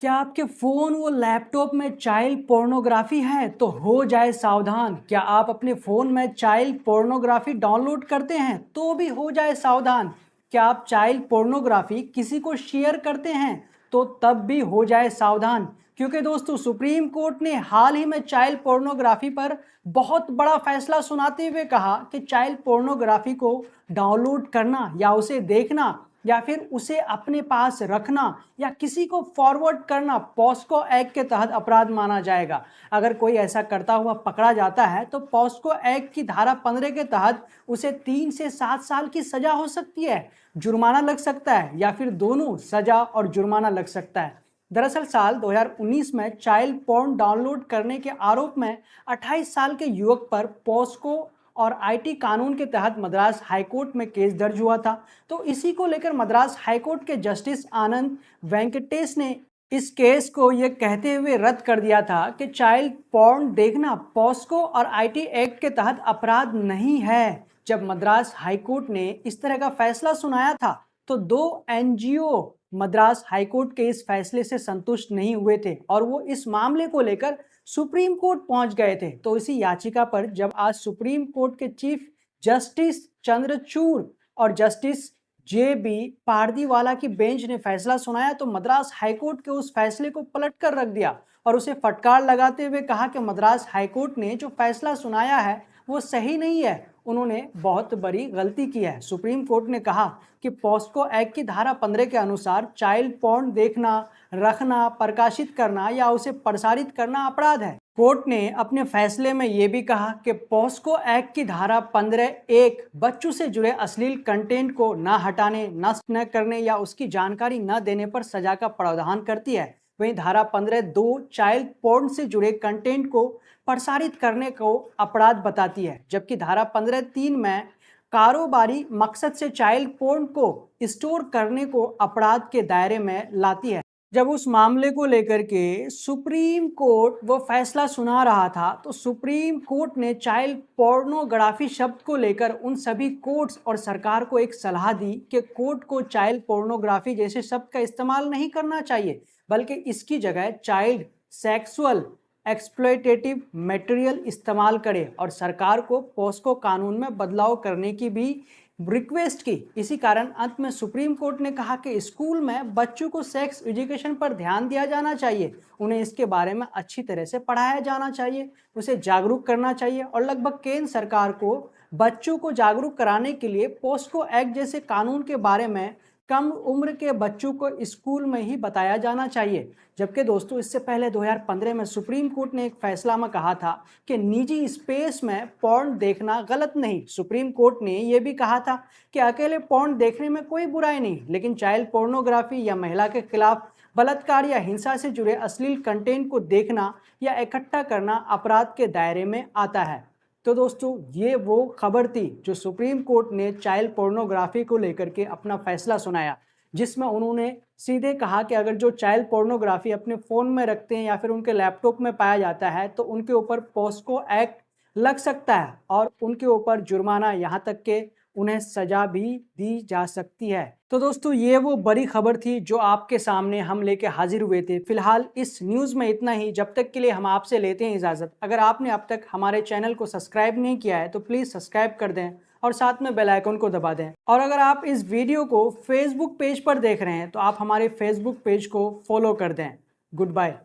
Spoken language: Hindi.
क्या आपके फ़ोन व लैपटॉप में चाइल्ड पोर्नोग्राफी है तो हो जाए सावधान। क्या आप अपने फ़ोन में चाइल्ड पोर्नोग्राफी डाउनलोड करते हैं तो भी हो जाए सावधान। क्या आप चाइल्ड पोर्नोग्राफी किसी को शेयर करते हैं तो तब भी हो जाए सावधान। क्योंकि दोस्तों सुप्रीम कोर्ट ने हाल ही में चाइल्ड पोर्नोग्राफी पर बहुत बड़ा फैसला सुनाते हुए कहा कि चाइल्ड पोर्नोग्राफी को डाउनलोड करना या उसे देखना या फिर उसे अपने पास रखना या किसी को फॉरवर्ड करना पॉस्को एक्ट के तहत अपराध माना जाएगा। अगर कोई ऐसा करता हुआ पकड़ा जाता है तो पॉस्को एक्ट की धारा 15 के तहत उसे 3 से 7 साल की सजा हो सकती है, जुर्माना लग सकता है या फिर दोनों सजा और जुर्माना लग सकता है। दरअसल साल 2019 में चाइल्ड पोर्न डाउनलोड करने के आरोप में 28 साल के युवक पर पॉस्को और आईटी कानून के तहत मद्रास हाईकोर्ट में केस दर्ज हुआ था। तो इसी को लेकर मद्रास हाईकोर्ट के जस्टिस आनंद वेंकटेश ने इस केस को ये कहते हुए रद्द कर दिया था कि चाइल्ड पोर्न देखना पॉस्को और आईटी एक्ट के तहत अपराध नहीं है। जब मद्रास हाईकोर्ट ने इस तरह का फैसला सुनाया था तो दो एनजीओ मद्रास हाईकोर्ट के इस फैसले से संतुष्ट नहीं हुए थे और वो इस मामले को लेकर सुप्रीम कोर्ट पहुंच गए थे। तो इसी याचिका पर जब आज सुप्रीम कोर्ट के चीफ जस्टिस चंद्रचूड़ और जस्टिस जे.बी. पारदीवाला की बेंच ने फैसला सुनाया तो मद्रास हाईकोर्ट के उस फैसले को पलट कर रख दिया और उसे फटकार लगाते हुए कहा कि मद्रास हाईकोर्ट ने जो फैसला सुनाया है वो सही नहीं है, उन्होंने बहुत बड़ी गलती की है। सुप्रीम कोर्ट ने कहा कि पॉस्को एक्ट की धारा 15 के अनुसार चाइल्ड पोर्न देखना, रखना, प्रकाशित करना या उसे प्रसारित करना अपराध है। कोर्ट ने अपने फैसले में यह भी कहा कि पॉस्को एक्ट की धारा 15(1) बच्चों से जुड़े अश्लील कंटेंट को न हटाने, नष्ट न करने या उसकी जानकारी न देने पर सजा का प्रावधान करती है। वहीं धारा 15(2) चाइल्ड पोर्न से जुड़े कंटेंट को प्रसारित करने को अपराध बताती है, जबकि धारा 15(3) में कारोबारी मकसद से चाइल्ड पोर्न को स्टोर करने को अपराध के दायरे में लाती है। जब उस मामले को लेकर के सुप्रीम कोर्ट वो फैसला सुना रहा था तो सुप्रीम कोर्ट ने चाइल्ड पोर्नोग्राफी शब्द को लेकर उन सभी कोर्ट्स और सरकार को एक सलाह दी कि कोर्ट को चाइल्ड पोर्नोग्राफी जैसे शब्द का इस्तेमाल नहीं करना चाहिए, बल्कि इसकी जगह चाइल्ड सेक्सुअल एक्सप्लॉयटेटिव मटेरियल इस्तेमाल करे और सरकार को पॉस्को कानून में बदलाव करने की भी रिक्वेस्ट की। इसी कारण अंत में सुप्रीम कोर्ट ने कहा कि स्कूल में बच्चों को सेक्स एजुकेशन पर ध्यान दिया जाना चाहिए, उन्हें इसके बारे में अच्छी तरह से पढ़ाया जाना चाहिए, उसे जागरूक करना चाहिए और लगभग केंद्र सरकार को बच्चों को जागरूक कराने के लिए पॉस्को एक्ट जैसे कानून के बारे में कम उम्र के बच्चों को स्कूल में ही बताया जाना चाहिए। जबकि दोस्तों इससे पहले 2015 में सुप्रीम कोर्ट ने एक फैसला में कहा था कि निजी स्पेस में पॉर्न देखना गलत नहीं। सुप्रीम कोर्ट ने यह भी कहा था कि अकेले पॉर्न देखने में कोई बुराई नहीं, लेकिन चाइल्ड पोर्नोग्राफी या महिला के खिलाफ बलात्कार या हिंसा से जुड़े अश्लील कंटेंट को देखना या इकट्ठा करना अपराध के दायरे में आता है। तो दोस्तों ये वो खबर थी जो सुप्रीम कोर्ट ने चाइल्ड पोर्नोग्राफी को लेकर के अपना फैसला सुनाया, जिसमें उन्होंने सीधे कहा कि अगर जो चाइल्ड पोर्नोग्राफी अपने फ़ोन में रखते हैं या फिर उनके लैपटॉप में पाया जाता है तो उनके ऊपर पॉस्को एक्ट लग सकता है और उनके ऊपर जुर्माना, यहाँ तक कि उन्हें सजा भी दी जा सकती है। तो दोस्तों ये वो बड़ी खबर थी जो आपके सामने हम लेके हाजिर हुए थे। फिलहाल इस न्यूज़ में इतना ही। जब तक के लिए हम आपसे लेते हैं इजाज़त। अगर आपने अब तक हमारे चैनल को सब्सक्राइब नहीं किया है तो प्लीज़ सब्सक्राइब कर दें और साथ में बेल आइकन को दबा दें। और अगर आप इस वीडियो को फेसबुक पेज पर देख रहे हैं तो आप हमारे फेसबुक पेज को फॉलो कर दें। Good bye.